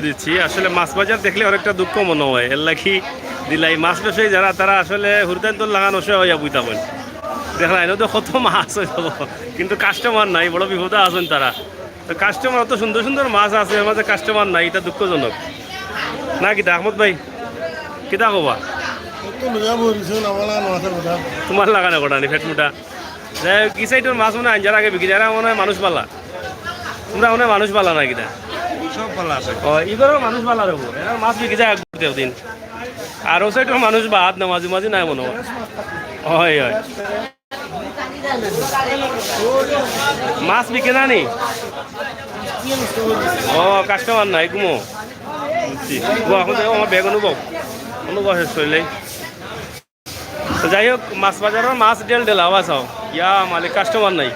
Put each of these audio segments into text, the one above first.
দিচ্ছি আসলে মাছ বাজার দেখলে অনেকটা দুঃখ মনে হয় এর লাগি দিলাই মাছ ব্যবসায়ী যারা তারা আসলে হুরদান তোর লাগানো হইয়া বুঝতে পারেন দেখলাম এনে তো কত মাছ হয়ে যাব কিন্তু কাস্টমার নাই বড় বিপদে আছেন তারা তো কাস্টমার অত সুন্দর সুন্দর মাছ আছে এর মাঝে কাস্টমার নাই এটা দুঃখজনক না কিতা আহমদ ভাই কিতা কবা তোমার লাগানো কটা নি ফেটমুটা যাই কি সাইডের মাছ মনে হয় আঞ্জার আগে বিক্রি যারা মনে হয় মানুষ পালা তোমরা মনে হয় মানুষ পালা না কিতা সব পালা আছে ও এবারও মানুষ পালা রবো এরা মাছ বিক্রি যায় এক দিন আর ও সাইডের মানুষ বাদ না মাঝে মাঝে নাই মনে হয় হয় মাছ বিকে না নি ও কাস্টমার নাই কুমো বুঝছি এখন আমার ব্যাগ অনুভব শেষ করলে যাই হোক মাছ বাজারের মাছ ডেল আওয়াজ হও ইয়া মালিক কাস্টমার নাই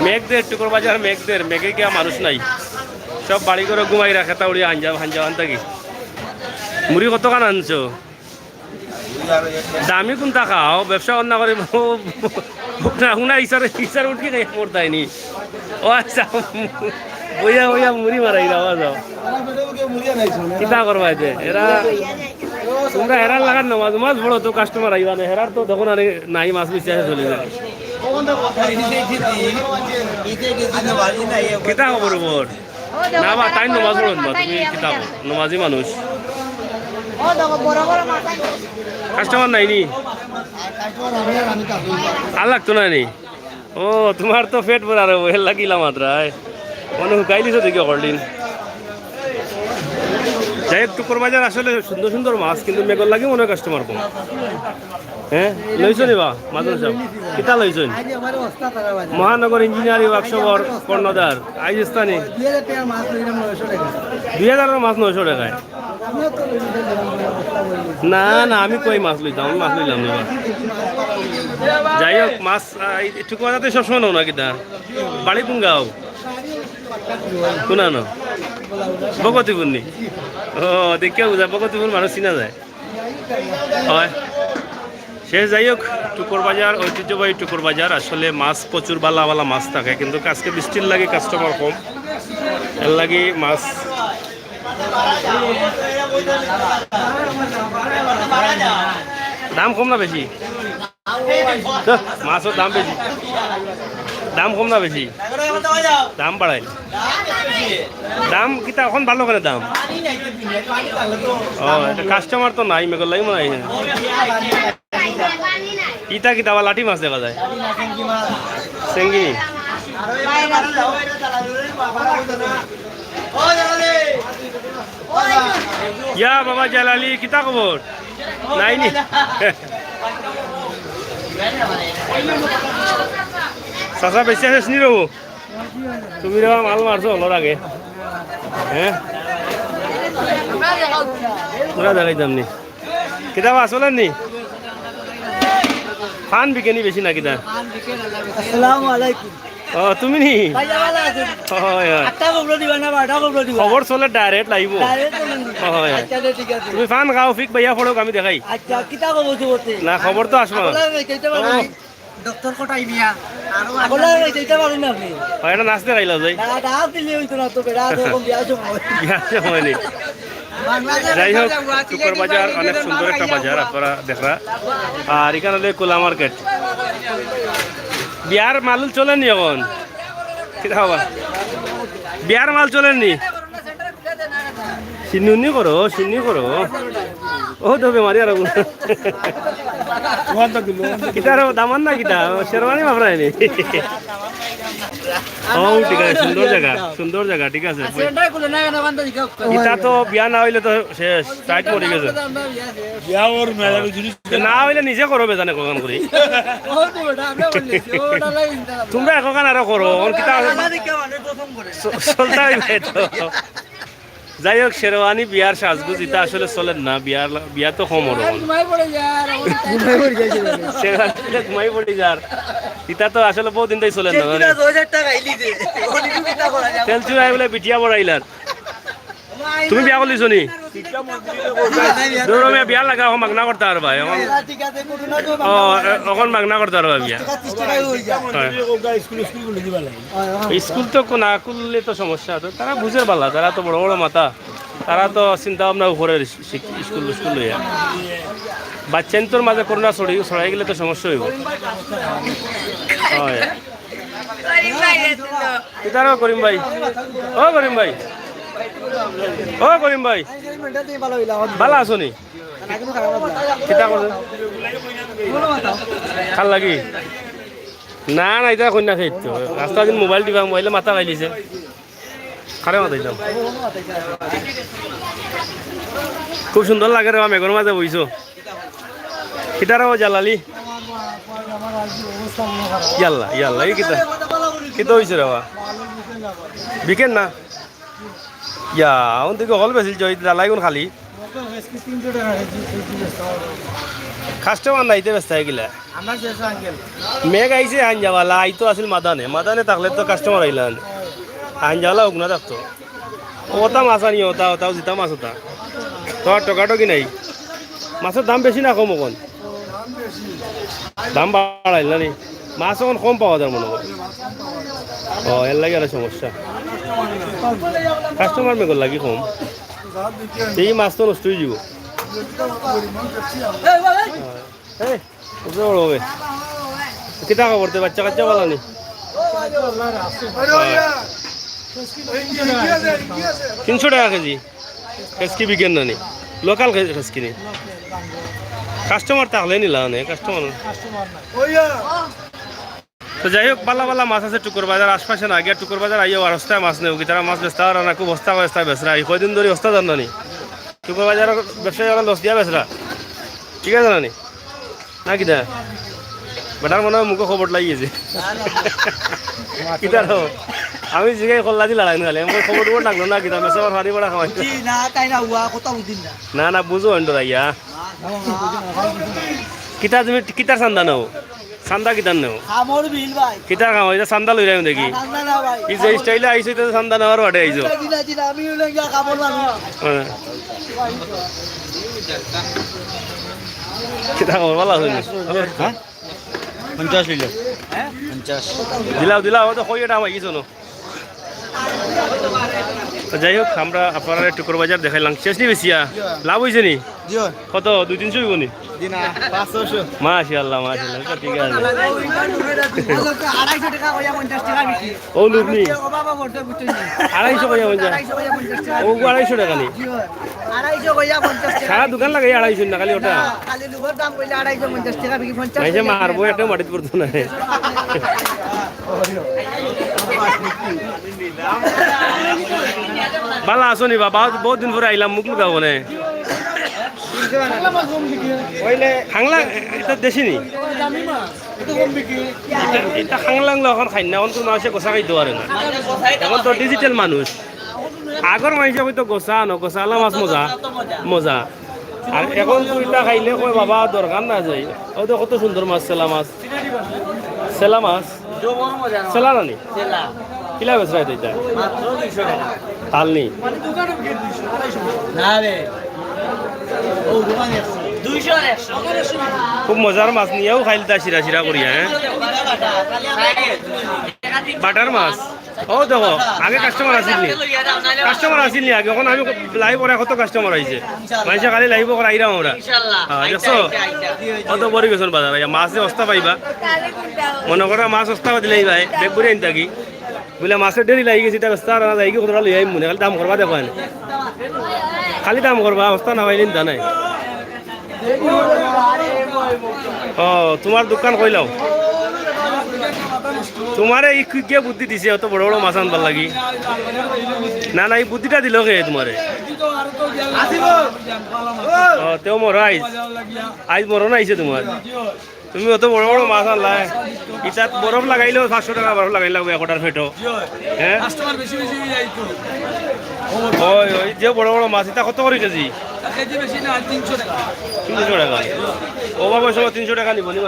মেঘদের টুকুর বাজার মেঘে গিয়া মানুষ নাই সব বাড়ি করে ঘুমাই রাখে তা উড়িয়ে হাঞ্জা থাকি মুড়ি কত কান আনছো দামি কোনটা খাও ব্যবসা অন্য করে শুনা ইসার উঠি খাই পড়তাইনি ও আচ্ছা বইয়া মুড়ি মারাই আওয়াজ হও কিতা করবা এতে এরা তোমরা হেরার লাগার না মাছ বড় তো কাস্টমার আইবা না হেরার তো তখন আর নাই মাছ বিশ্বাসে চলে যায় কিতা খবর বর না বা তাই নমাজ পড়ুন বা তুমি কিতাব নমাজি মানুষ কাস্টমার নাই নি আর লাগতো না নি ও তোমার তো পেট ভরা রে হেল লাগিলা মাত্রায় মনে হুকাইলিছ দেখি অকদিন যাই টুকুর বাজার আসলে সুন্দর সুন্দর মাছ কিন্তু মেঘর লাগে মনে হয় কাস্টমার কম হ্যাঁ লইছ নি বা মাদুর সাহেব কিতা লইছেন মহানগর ইঞ্জিনিয়ারিং ওয়ার্কশপর কর্ণধার আইজস্তানি 2000 মাছ 900 টাকায় না না আমি কই মাছ লইতাম আমি মাছ লইলাম না যাই হোক মাছ টুকুর বাজাতে সবসময় নাও না কিতা বাড়ি পুঙ্গাও কোনানো বগতিপুর নি ও দেখিয়া বুঝা বগতিপুর মানুষ চিনা যায় হয় শেষ যাই হোক টুকুর বাজার ঐতিহ্যবাহী টুকুর বাজার আসলে মাছ প্রচুর বালা মাছ থাকে কিন্তু আজকে বৃষ্টির লাগে কাস্টমার কম এর লাগে মাছ দাম কম না বেশি মাছের দাম বেশি দাম কম না বেশি দাম বাড়াই দাম কিতা এখন ভালো করে দাম ও এটা কাস্টমার তো নাই মেঘর লাগে মনে হয় ইটা কিতা আবার লাঠি মাছ দেখা যায় চেঙ্গি ইয়া বাবা জালালি কিতা খবর নাই নি চাচা বেশি আসিস নি রবো তুমি রে মাল মারছো অলর আগে হ্যাঁ তোরা দেখাইতাম নি কিতাব আসলেন নি ফান বিকেনি বেশি না কিতা আসসালামু আলাইকুম ও তুমি নি খবর চলে ডাইরেক্ট লাগিব তুমি ফান খাও ফিক ভাইয়া পড়ক আমি দেখাই না খবর তো আসবো ডক্টর কোটাই মিয়া আগলা যাইতে পারেন না আপনি এটা নাচতে গাইলা যাই না ডাক দিলে হইতো না তো বেড়া যখন বিয়া সময় নেই যাই হোক টুকুর বাজার অনেক সুন্দর একটা বাজার আপনারা দেখরা আর এখানে কোলা মার্কেট বিয়ার মাল চলেনি এখন কিটা হবা বিয়ার মাল চলেনি সিন্নি করো ও তো বেমারি আর কিটার দামান না কিটা শেরওয়ানি মাফরাই নি ও ঠিক আছে সুন্দর জায়গা ঠিক আছে এটা তো বিয়া না হইলে তো শেষ টাইট পড়ে গেছে না হইলে নিজে করো বেজানে কখন করি তোমরা এখন আরো করো যাই হোক শেরওয়ানি বিয়ার সাজগুজ এটা আসলে চলেন না বিয়া তো কম হলো ঘুমাই পড়ে যার এটা তো আসলে বহুদিন তাই চলেন না তেল চুরাই বলে বিটিয়া বড়াইলার তুমি বিয়া করলিছ নি দৌড় বিয়া লাগা এখন মাগনা করতে আর ভাই এখন এখন মাগনা করতে আর বিয়া স্কুল তো না খুললে তো সমস্যা তো তারা বুঝে পালা তারা তো বড় বড় মাথা তারা তো চিন্তা ভাবনা করে স্কুল স্কুল লইয়া বাচ্চা তোর মাঝে করোনা ছড়াই গেলে তো সমস্যা হইব হয় কিতারও করিম ভাই ও করিম ভাই ও করিম ভাই ভালো আছো নি কিতা করছে ভাল লাগি না না এটা কন্যা খেয়ে রাস্তা দিন মোবাইল টিপা মোবাইলে মাথা খাইলিছে খারে মাথাইলাম খুব সুন্দর লাগে রে মেঘর মাঝে বইছো কিতারও জ্বালালি ইয়াল্লা ইয়াল্লা এই কিতা কিতা হয়েছে রে বিকেন না ইয়া এখন থেকে হল বেশি জ্বালাই কোন খালি কাস্টমার নাইতে ব্যস্ত হয়ে গেলা মেঘ আইছে আইন যাওয়ালা আইতো আসিল মাদানে মাদানে থাকলে তো কাস্টমার আইলান আইন যাওয়ালা হোক না থাকতো ওটা মাছ আনি ওটা ওটাও জিতা মাছ ওটা তোমার টকাটকি নাই মাছের দাম বেশি না কম এখন দাম বাড়াইল না নি মাছ এখন কম পাওয়া যায় মনে হয় ও এর লাগে আর সমস্যা কাস্টমার মেঘর লাগি কম এই মাছ তো নষ্ট হয়ে যাব হবে কিতা খবর বাচ্চা কাচ্চা বলা নি 300 টাকা কেজি খেসকি বিকেন না নি লোকাল খেসকি নি কাস্টমার থাকলে নিলা নে কাস্টমার তো যাই হোক পাল্লা পাল্লা মাছ আছে টুকুর বাজার আশপাশে না গিয়ে টুকুর বাজার আইও আর হস্তায় মাছ নেও কি তারা মাছ বেচতে আর না খুব হস্তা বেচতে বেচরা এই কয়দিন ধরে হস্তা জান না নি টুকুর বাজার ব্যবসায়ী লস দিয়া বেচরা ঠিক আছে নানি না কিনা বেটার মনে হয় মুখে খবর লাগিয়েছে কিতার আমি জিগাই কল্লা দি লড়াই নালে আমার খবর টবর লাগলো না কিতা মেসে ফাড়ি পড়া খাওয়াই না না বুঝো অন্তর আইয়া কিতা তুমি কিতার চান্দা নাও চান্দা কিতার নেও কিতার খাও এটা চান্দা লই রাখো দেখি এই যে স্টাইলে আইছো এটা চান্দা নেওয়ার বাটে আইছো কিতা খবর ভালো আছে 50 লিটার 50 দিলাও তো কই এটা আমাকে শোনো যাই হোক আমরা আপনারা টুকুর বাজার দেখাইলাম শেষ নি বেশিয়া লাভ হয়েছে নি কত 200-300 হইব নি মাশাআল্লাহ মাশাআল্লাহ ঠিক আছে ও লোক নি 250 কইয়া বলছা ও 250 টাকা নি সারা দোকান লাগে 250 না খালি ওটা খালি লোকের দাম কইলে 250 টাকা বিকি 50 টাকা মারবো একটা মাটিতে পড়তো না ভালো আছো নি বাবা বহুত দিন পরে আইলাম মুখ লুকাবো না খাংলা এটা দেশি নি এটা খাংলাংলো এখন খাই না এখন তো মানুষে গোসা খাইতে পারে না এখন তো ডিজিটাল মানুষ আগর মানুষে হয়তো গোসা নগোসা মাছ মজা মজা আর এখন তো এটা খাইলে কই বাবা দরকার না যায় ও তো কত সুন্দর মাছ সেলা মাছ সেলা নানি কিলা বেচরা এটা তাল নি খুব মজার মাছ নিয়েও খাইলতা শিরা শিরা করিয়া হ্যাঁ বাটার মাছ ও দেখো আগে কাস্টমার আসিল নি আগে এখন আমি লাইভ করে কত কাস্টমার আইছে মানুষে খালি লাইভ করে আইরাম আমরা দেখছো কত বড় গেছেন বাজার মাছ যে অস্তা পাইবা মনে করা মাছ অস্তা দিলে ভাই বেগ করে আনি থাকি বলে মাছের দেরি লাগি গেছে ব্যস্ত আর না যাইকি কতটা লই আইম মনে খালি দাম করবা দেখো খালি দাম করবা অস্তা না পাইলে নিতা নাই ও তোমার দোকান কইলাও তোমার এই কে বুদ্ধি দিছে অত বড় বড় মাছ আনবার লাগি না না এই বুদ্ধিটা দিল কে তোমারে তেও মর আইজ মরণ আইছে তোমার তুমি অত বড় বড় মাছ আনলা ইটাত বরফ লাগাইলেও 500 টাকা বরফ লাগাই লাগবে একটার ফেটো হ্যাঁ ওই ওই যে বড় বড় মাছ এটা কত করে কেজি 300 টাকা ও বাবা সব 300 টাকা নিব নি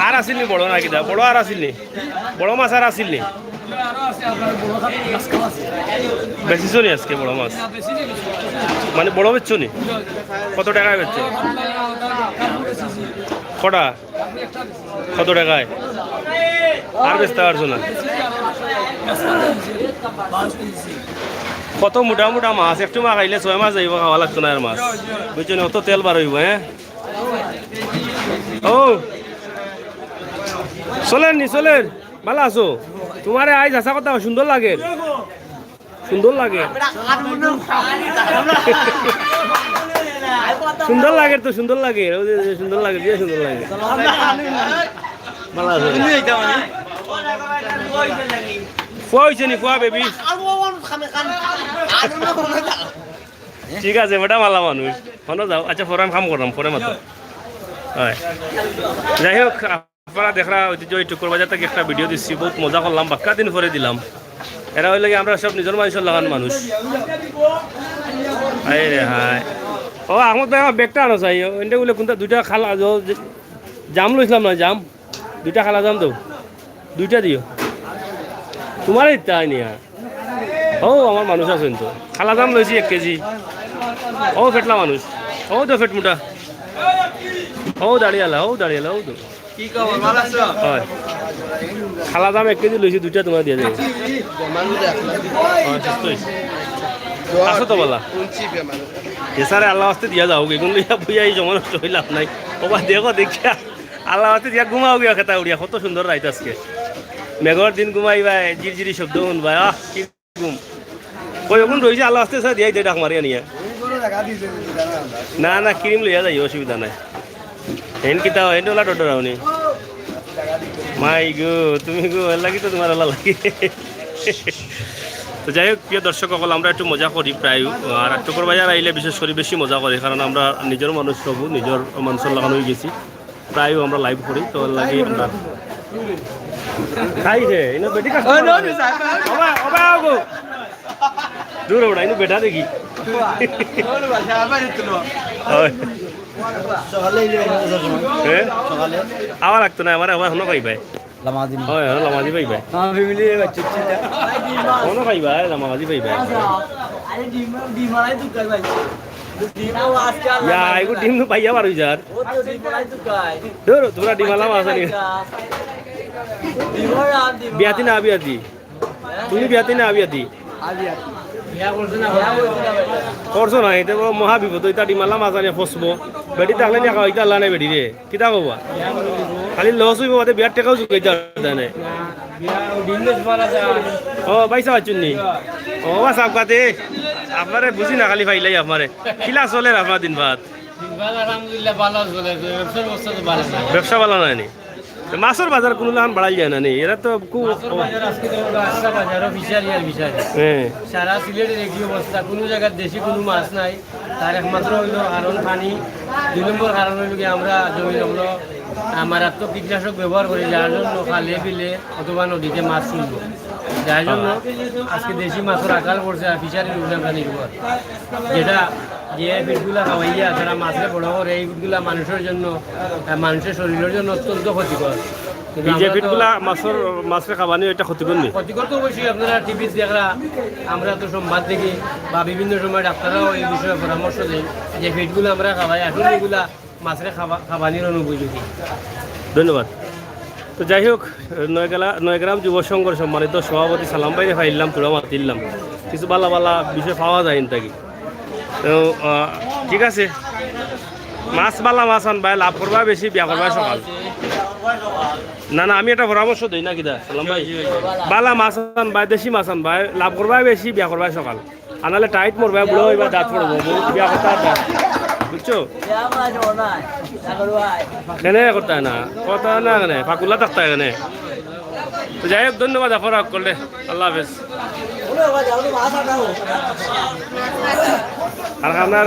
আর আসিল নি বড় না কিটা বড় আর আসিল নি বড় মাছ আর আসিল নি বেশিছো নি আজকে বড় মাছ মানে বড় বেচছো নি কত টাকায় বেচছো কটা কত টাকায় আর বেচতে পারছো না কত মোটা মোটা মাছ একটু মা খাইলে 6 মাস যাইব খাওয়া লাগতো না আর মাছ বুঝছো না অত তেল বার হইব হ্যাঁ ও চলেন নি চলেন ভালো আছো তোমারে আইজ আসা কথা সুন্দর লাগে সুন্দর লাগে সুন্দর লাগে তো সুন্দর লাগে সুন্দর লাগে দিয়ে সুন্দর লাগে ভালো আছো ফুয়া হয়েছে নি ফুয়া বেবি ঠিক আছে বেটা মালা মানুষ ফোনও যাও আচ্ছা পরে আমি কাম করলাম পরে মাত্র হয় যাই হোক আপনারা দেখরা ঐতিহ্য টুকুর বাজার থেকে একটা ভিডিও দিচ্ছি বহুত মজা করলাম বাক্কা দিন পরে দিলাম এরা হইলে আমরা সব নিজের মানুষের লাগান মানুষ হাই রে হাই ও আহমদ ভাই আমার ব্যাগটা আনো চাই এনটা বলে কোনটা দুইটা খালা জাম লইছিলাম না জাম দুইটা খালা জাম দাও দুইটা দিও তোমার ইত্যা নিয়া ও আমার মানুষ আছেন তো খালা জাম লইছি 1 কেজি ও ফেটলা মানুষ ও তো ফেট মোটা ও দাঁড়িয়ালা ও তো কি খবর ভালো আছো হয় খালা দাম 1 কেজি লইছি দুইটা তোমার দিয়ে দেবো আসো তো বলা এসারে আল্লাহ আস্তে দিয়া যাও এগুলো লইয়া বইয়া এই জমা নষ্ট হইলাম নাই ওবা দেখো দেখিয়া আল্লাহ আস্তে দিয়া ঘুমাও গিয়া খেতা উড়িয়া কত সুন্দর রাইত আজকে মেঘর দিন ঘুমাইবা জিরজিরি শব্দ শুনবা কি ঘুম ওই ওগুন রয়েছে আল্লাহ আস্তে স্যার দিয়াই ডাক মারিয়া নিয়ে না না ক্রিম লইয়া যাই অসুবিধা নাই হেন কিতা হেন ওলা ডরাওনি মাই গো তুমি গো লাগি তো তোমার ওলা লাগি তো যাই হোক প্রিয় দর্শক সকল আমরা একটু মজা করি প্রায় আর টুকুর বাজার আইলে বিশেষ করে বেশি মজা করি কারণ আমরা নিজের মানুষ সবু নিজের মানুষের লাগানো হয়ে গেছি প্রায় আমরা লাইভ করি তো লাগি আমরা খাইছে ইনো বেটি কাজ দূর ওটা ইনো বেটা দেখি আমার লাগতো না আমার আবার হনো পাইবাই হয় লামাজি পাইবাই হনো পাইবাই লামাজি পাইবাই এগো ডিম নো পাইয়া পারো যার ধরো তোমরা ডিমালাম আছে নি বিয়াতি না বিয়াতি তুমি বিয়াতি না বিয়াতি করছো না এটা বড় মহা বিপদ এটা ডিমালা মাছ আনিয়া ফসবো বেটি থাকলে দেখা হইতা আল্লাহ নাই বেটি রে কিতা কবা খালি লস হইব বাদে বিয়ার টাকাও চুকাইতা জানে ও পয়সা পাচ্ছুন নি ও বা সাবকাতে আপনারে বুঝি না খালি ফাইলাই আপনারে খিলা চলে আপনার দিন বাদ ব্যবসা ভালো নাই নি মাছের বাজার কোনো লাগান বাড়াই যায় না নি এরা তো সারা সিলেটের একই অবস্থা কোনো জায়গায় দেশি কোনো মাছ নাই তার একমাত্র হইল কারণ পানি 2 নম্বর কারণ হইল কি আমরা জমি জমলো মারাত্মক কীটনাশক ব্যবহার করি যার জন্য খালে বিলে অথবা নদীতে মাছ তুলব যার জন্য আজকে দেশি মাছের আকাল পড়ছে আর ফিশারির উপরে আমরা নির্ভর যেটা যে ফিটগুলা খাওয়াইয়া যারা মাছরে বড় করে এই ফিটগুলা মানুষের জন্য মানুষের শরীরের জন্য অত্যন্ত ক্ষতিকর মাছের খাবানি এটা ক্ষতিকর নেই ক্ষতিকর তো অবশ্যই আপনারা টিভি দেখরা আমরা তো সংবাদ দেখি বা বিভিন্ন সময় ডাক্তাররাও এই বিষয়ে পরামর্শ দেন যে ফিটগুলো আমরা খাওয়াই আসলে এগুলা মাছের খাবানির অনুপযোগী ধন্যবাদ তো যাই হোক নয়গ্রাম যুব সংঘর সম্মানিত সভাপতি সালাম ভাইরে ফাইলাম তোরা মাতিলাম কিছু বালা বালা বিষয় পাওয়া যায় নাকি তো ঠিক আছে মাছ বালা মাছ আনবাই লাভ করবা বেশি বিয়া করবা সকাল না না আমি একটা পরামর্শ দিই না কিনা সালাম ভাই বালা মাছ আনবাই দেশি মাছ আনবাই লাভ করবা বেশি বিয়া করবা সকাল আনালে টাইট মরবা বুড়ো হইবা দাঁত পড়বো বিয়া করতে বুঝছো কেনে করতে না কথা না কেনে ফাঁকুলা থাকতে কেনে তো যাই হোক ধন্যবাদ আপনারা করলে আল্লাহ হাফেজ আর আপনার